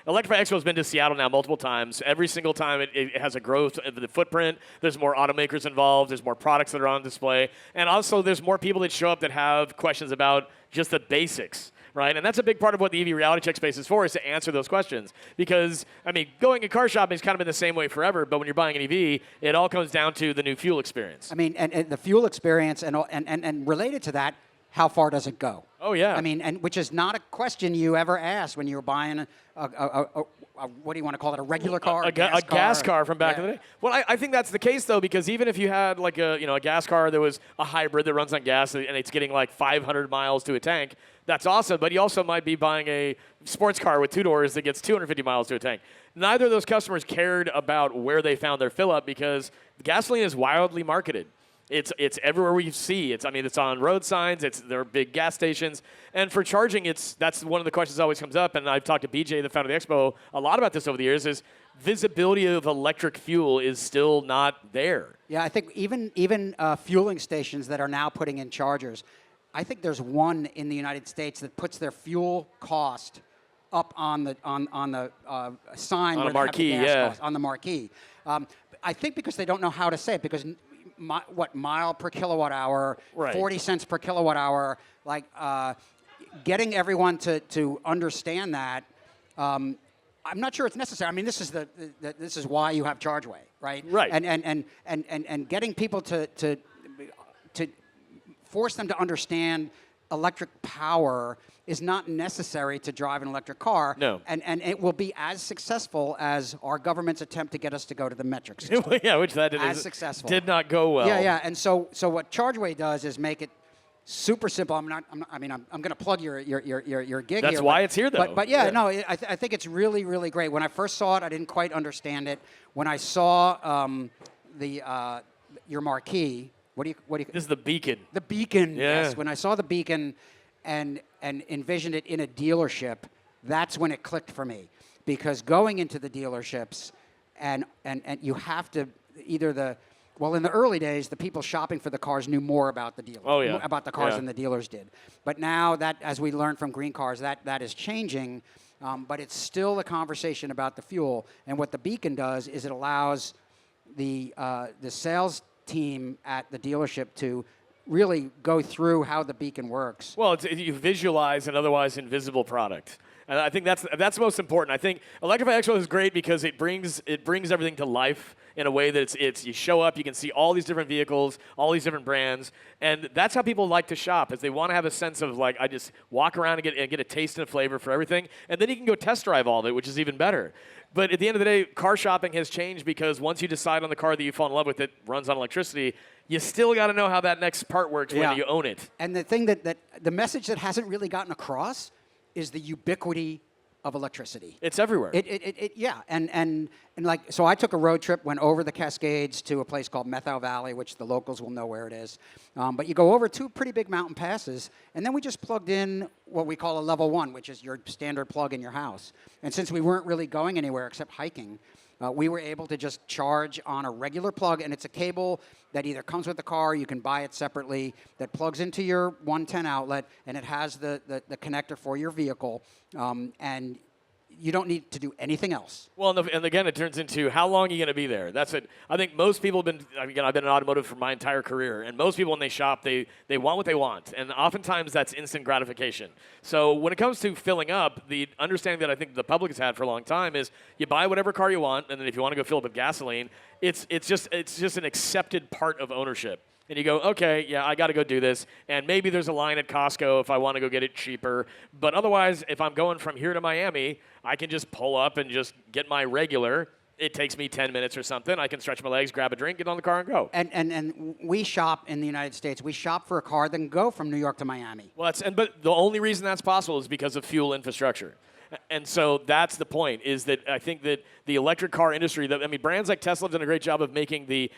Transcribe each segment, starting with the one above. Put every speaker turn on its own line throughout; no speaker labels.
Electrify Expo has been to Seattle now multiple times. Every single time it has a growth of the footprint. There's more automakers involved. There's more products that are on display. And also there's more people that show up that have questions about just the basics. Right? And that's a big part of what the EV Reality Check space is for, is to answer those questions. Because, I mean, going to car shopping has kind of been the same way forever, but when you're buying an EV, it all comes down to the new fuel experience.
I mean, and the fuel experience, and related to that, how far does it go?
Oh, yeah.
I mean, and which is not a question you ever asked when you were buying what do you want to call it, a regular car?
A gas car from back in the day. Well, I think that's the case, though, because even if you had like a gas car that was a hybrid that runs on gas and it's getting like 500 miles to a tank, that's awesome, but you also might be buying a sports car with 2 doors that gets 250 miles to a tank. Neither of those customers cared about where they found their fill-up because gasoline is wildly marketed. It's everywhere we see. It's on road signs. There are big gas stations. And for charging, that's one of the questions that always comes up, and I've talked to BJ, the founder of the Expo, a lot about this over the years, is visibility of electric fuel is still not there.
Yeah, I think even fueling stations that are now putting in chargers, I think there's one in the United States that puts their fuel cost up on the sign
on a marquee,
cost, on the marquee. I think because they don't know how to say it, because mile per kilowatt hour,
right.
40 cents per kilowatt hour, like getting everyone to understand that. I'm not sure it's necessary. I mean, this is why you have Chargeway, right?
Right.
And getting people to force them to understand electric power is not necessary to drive an electric car.
No.
And it will be as successful as our government's attempt to get us to go to the metric system.
Yeah, which that did not go well.
Yeah. And so what Chargeway does is make it super simple. I'm going to plug your gig.
That's
here,
why it's here, though.
But yeah, no, I think it's really, really great. When I first saw it, I didn't quite understand it. When I saw your marquee. What do you?
This is the beacon.
The beacon.
Yeah.
Yes. When I saw the beacon, and envisioned it in a dealership, that's when it clicked for me. Because going into the dealerships, and you have to in the early days, the people shopping for the cars knew more about the dealers.
Oh, yeah.
About the cars than the dealers did. But now that, as we learned from GreenCars, that is changing. But it's still a conversation about the fuel. And what the beacon does is it allows the sales team at the dealership to really go through how the beacon works.
Well, you visualize an otherwise invisible product. And I think that's most important. I think Electrify Expo is great because it brings everything to life in a way that it's you show up, you can see all these different vehicles, all these different brands, and that's how people like to shop, is they want to have a sense of like, I just walk around and get a taste and a flavor for everything, and then you can go test drive all of it, which is even better. But at the end of the day, car shopping has changed because once you decide on the car that you fall in love with that runs on electricity, you still got to know how that next part works when you own it.
And the thing that the message that hasn't really gotten across is the ubiquity of electricity.
It's everywhere.
Yeah, and like, so I took a road trip, went over the Cascades to a place called Methow Valley, which the locals will know where it is. But you go over 2 pretty big mountain passes, and then we just plugged in what we call a level 1, which is your standard plug in your house. And since we weren't really going anywhere except hiking, we were able to just charge on a regular plug, and it's a cable that either comes with the car, you can buy it separately, that plugs into your 110 outlet, and it has the connector for your vehicle, and you don't need to do anything else.
Well, and again, it turns into how long are you going to be there? That's it. I think most people have been, again, I've been in automotive for my entire career, and most people when they shop, they want what they want, and oftentimes that's instant gratification. So when it comes to filling up, the understanding that I think the public has had for a long time is you buy whatever car you want, and then if you want to go fill up with gasoline, it's just an accepted part of ownership. And you go, okay, yeah, I got to go do this. And maybe there's a line at Costco if I want to go get it cheaper. But otherwise, if I'm going from here to Miami, I can just pull up and just get my regular. It takes me 10 minutes or something. I can stretch my legs, grab a drink, get on the car, and go.
And we shop in the United States. We shop for a car that can go from New York to Miami.
Well, but the only reason that's possible is because of fuel infrastructure. And so that's the point, is that I think that the electric car industry, brands like Tesla have done a great job of making the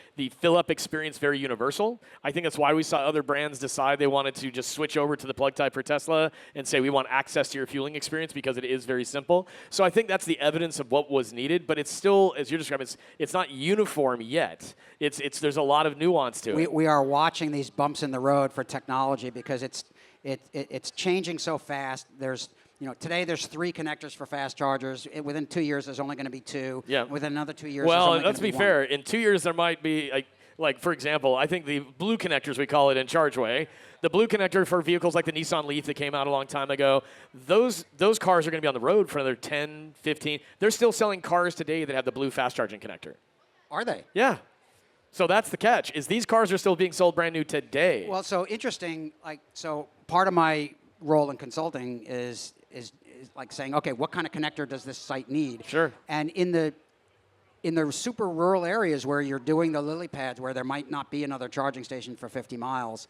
fill-up experience very universal. I think that's why we saw other brands decide they wanted to just switch over to the plug type for Tesla and say we want access to your fueling experience because it is very simple. So I think that's the evidence of what was needed, but it's still, as you're describing, it's not uniform yet. There's a lot of nuance to it.
We are watching these bumps in the road for technology because it's changing so fast. today there's 3 connectors for fast chargers. Within 2 years, there's only going to be 2.
Yeah.
Within another 2 years, there's
Well,
only
let's
gonna
be
one.
fair. In 2 years, there might be, like for example, I think the blue connectors, we call it in Chargeway, the blue connector for vehicles like the Nissan Leaf that came out a long time ago, those cars are going to be on the road for another 10, 15. They're still selling cars today that have the blue fast charging connector.
Are they?
Yeah. So that's the catch, is these cars are still being sold brand new today.
Well, so interesting. So part of my role in consulting is like saying, okay, what kind of connector does this site need?
Sure.
And in the super rural areas where you're doing the lily pads, where there might not be another charging station for 50 miles,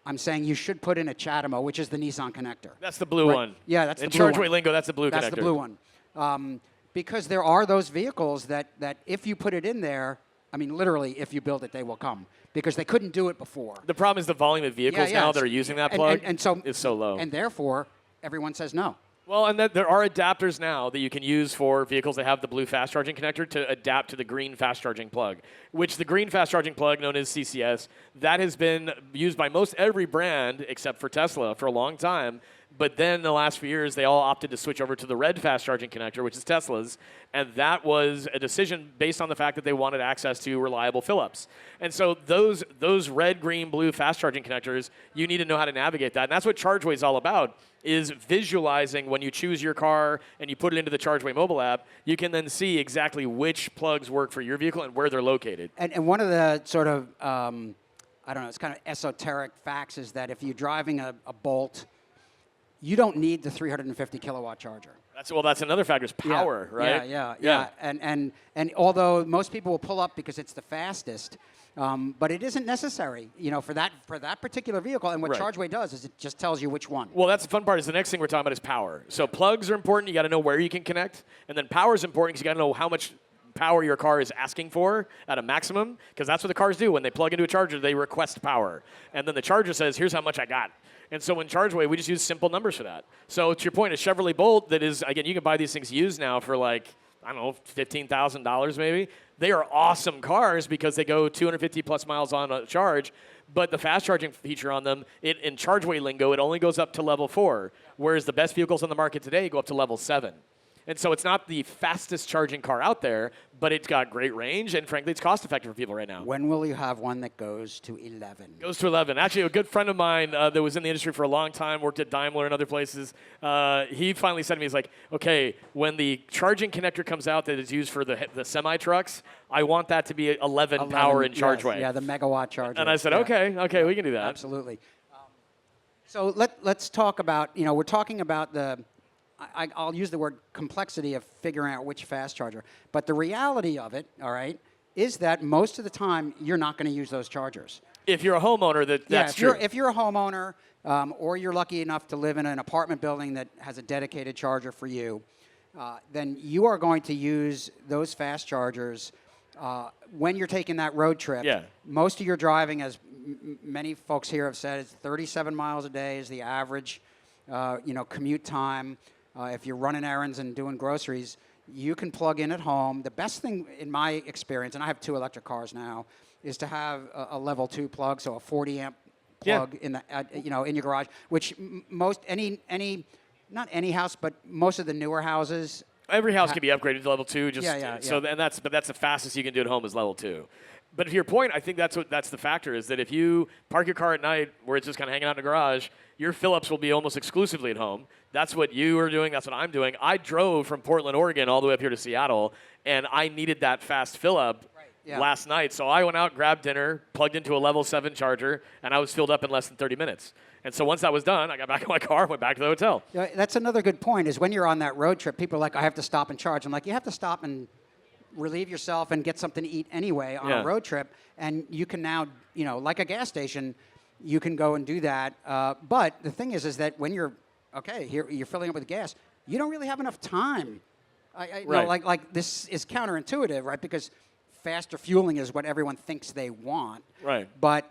I'm saying you should put in a CHAdeMO, which is the Nissan connector.
That's the blue one.
Yeah, that's
in
the blue
Chargeway
one.
lingo, that's the blue
That's
connector.
the blue one. Because there are those vehicles that if you put it in there, I mean, literally, if you build it, they will come. Because they couldn't do it before.
The problem is the volume of vehicles now that are using that plug is so low.
And therefore, everyone says no.
Well, and there are adapters now that you can use for vehicles that have the blue fast charging connector to adapt to the green fast charging plug, which the green fast charging plug, known as CCS, that has been used by most every brand except for Tesla for a long time. But then in the last few years, they all opted to switch over to the red fast charging connector, which is Tesla's. And that was a decision based on the fact that they wanted access to reliable fill-ups. And so those red, green, blue fast charging connectors, you need to know how to navigate that. And that's what Chargeway is all about, is visualizing when you choose your car and you put it into the Chargeway mobile app, you can then see exactly which plugs work for your vehicle and where they're located.
And one of the sort of, I don't know, it's kind of esoteric facts is that if you're driving a Bolt, you don't need the 350 kilowatt charger.
That's another factor, is power, right?
Yeah. And although most people will pull up because it's the fastest, but it isn't necessary, for that particular vehicle. And what Chargeway does is it just tells you which one.
Well, that's the fun part. Is the next thing we're talking about is power. So plugs are important. You got to know where you can connect, and then power is important because you got to know how much power your car is asking for at a maximum, because that's what the cars do. When they plug into a charger, they request power, and then the charger says, "Here's how much I got." And so in Chargeway, we just use simple numbers for that. So to your point, a Chevrolet Bolt that is, again, you can buy these things used now for like, I don't know, $15,000 maybe. They are awesome cars because they go 250 plus miles on a charge, but the fast charging feature on them, in Chargeway lingo, it only goes up to level 4, whereas the best vehicles on the market today go up to level 7. And so it's not the fastest charging car out there, but it's got great range, and frankly, it's cost-effective for people right now.
When will you have one that goes to 11?
Goes to 11. Actually, a good friend of mine that was in the industry for a long time, worked at Daimler and other places, he finally said to me, he's like, okay, when the charging connector comes out that is used for the semi-trucks, I want that to be 11 power in Chargeway.
Yeah, the megawatt charger.
And I said, okay, we can do that.
Absolutely. So let's talk about, we're talking about I'll use the word complexity of figuring out which fast charger. But the reality of it, all right, is that most of the time you're not going to use those chargers.
If you're a homeowner, that's true.
If you're a homeowner or you're lucky enough to live in an apartment building that has a dedicated charger for you, then you are going to use those fast chargers when you're taking that road trip.
Yeah.
Most of your driving, as many folks here have said, is 37 miles a day is the average commute time. If you're running errands and doing groceries, you can plug in at home. The best thing, in my experience, and I have 2 electric cars now, is to have a level 2 plug, so a 40 amp plug in the in your garage. Which not any house, but most of the newer houses.
Every house can be upgraded to level 2.
So
that's the fastest you can do at home is level 2. But to your point, I think that's the factor, is that if you park your car at night where it's just kind of hanging out in the garage, your fill-ups will be almost exclusively at home. That's what you are doing. That's what I'm doing. I drove from Portland, Oregon, all the way up here to Seattle, and I needed that fast fill-up last night. So I went out, grabbed dinner, plugged into a level 7 charger, and I was filled up in less than 30 minutes. And so once that was done, I got back in my car, went back to the hotel.
Yeah, that's another good point, is when you're on that road trip, people are like, I have to stop and charge. I'm like, you have to stop and relieve yourself and get something to eat anyway on a road trip. And you can now, like a gas station, you can go and do that. But the thing is that when you're you're filling up with gas, you don't really have enough time. Like this is counterintuitive, right? Because faster fueling is what everyone thinks they want.
Right.
But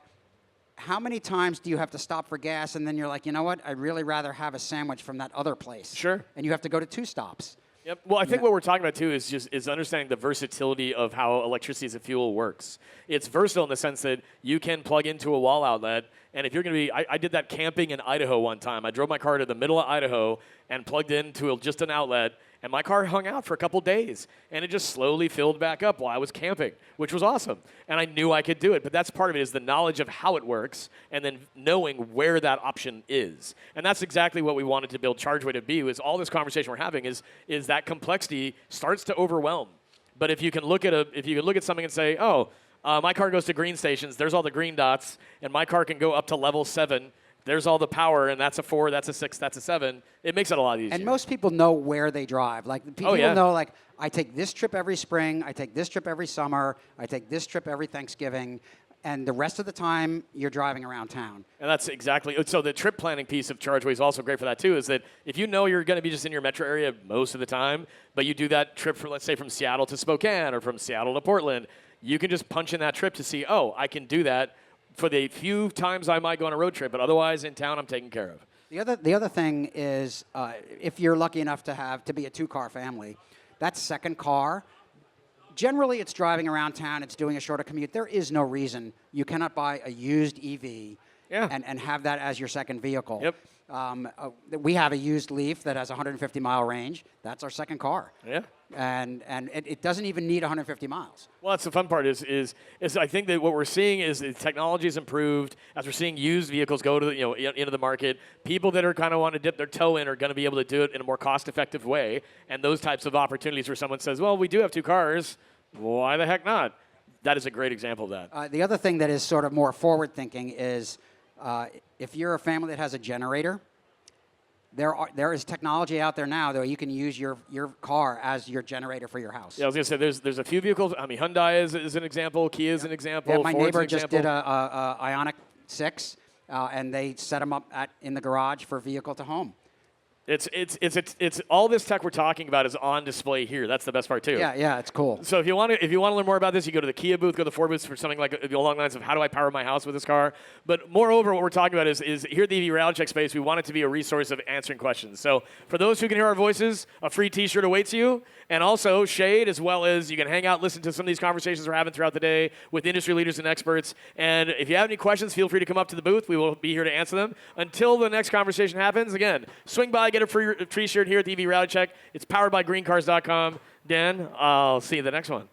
how many times do you have to stop for gas and then you're like, you know what? I'd really rather have a sandwich from that other place.
Sure.
And you have to go to 2 stops.
Yep. Well, I think what we're talking about too is understanding the versatility of how electricity as a fuel works. It's versatile in the sense that you can plug into a wall outlet, and if you're going to be, I did that camping in Idaho one time. I drove my car to the middle of Idaho and plugged into just an outlet, and my car hung out for a couple days, and it just slowly filled back up while I was camping, which was awesome. And I knew I could do it, but that's part of it is the knowledge of how it works and then knowing where that option is. And that's exactly what we wanted to build Chargeway to be, is all this conversation we're having is that complexity starts to overwhelm. But if you can look at something and say, oh, my car goes to green stations, there's all the green dots, and my car can go up to level 7, there's all the power, and that's a 4, that's a 6, that's a 7. It makes it a lot easier.
And most people know where they drive. Like people know, like, I take this trip every spring, I take this trip every summer, I take this trip every Thanksgiving, and the rest of the time you're driving around town.
And that's exactly, so the trip planning piece of Chargeway is also great for that too, is that if you know you're going to be just in your metro area most of the time, but you do that trip for, let's say, from Seattle to Spokane or from Seattle to Portland, you can just punch in that trip to see, oh, I can do that for the few times I might go on a road trip, but otherwise in town I'm taken care of.
The other thing is, if you're lucky enough to be a 2-car family, that second car, generally it's driving around town, it's doing a shorter commute. There is no reason you cannot buy a used EV and have that as your second vehicle.
Yep.
We have a used Leaf that has 150-mile range. That's our second car.
Yeah.
And it doesn't even need 150 miles.
Well, that's the fun part is I think that what we're seeing is the technology has improved as we're seeing used vehicles go to into the market. People that are kind of want to dip their toe in are going to be able to do it in a more cost-effective way. And those types of opportunities where someone says, well, we do have 2 cars. Why the heck not? That is a great example of that.
The other thing that is sort of more forward-thinking is if you're a family that has a generator, there is technology out there now that you can use your car as your generator for your house.
Yeah, I was going to say there's a few vehicles. I mean, Hyundai is an example. Kia is an example.
Yeah, my
Ford's
neighbor
an
just
example.
did a Ioniq 6, and they set them up in the garage for vehicle to home.
It's all this tech we're talking about is on display here. That's the best part too.
Yeah, it's cool.
So if you want to learn more about this, you go to the Kia booth, go to the Ford booth for something like along the lines of how do I power my house with this car. But moreover, what we're talking about is here at the EV Reality Check space, we want it to be a resource of answering questions. So for those who can hear our voices, a free T-shirt awaits you, and also shade, as well as you can hang out, listen to some of these conversations we're having throughout the day with industry leaders and experts. And if you have any questions, feel free to come up to the booth. We will be here to answer them. Until the next conversation happens, again, swing by, get a free T-shirt here at the EV Reality Check. It's powered by GreenCars.com. Dan, I'll see you the next one.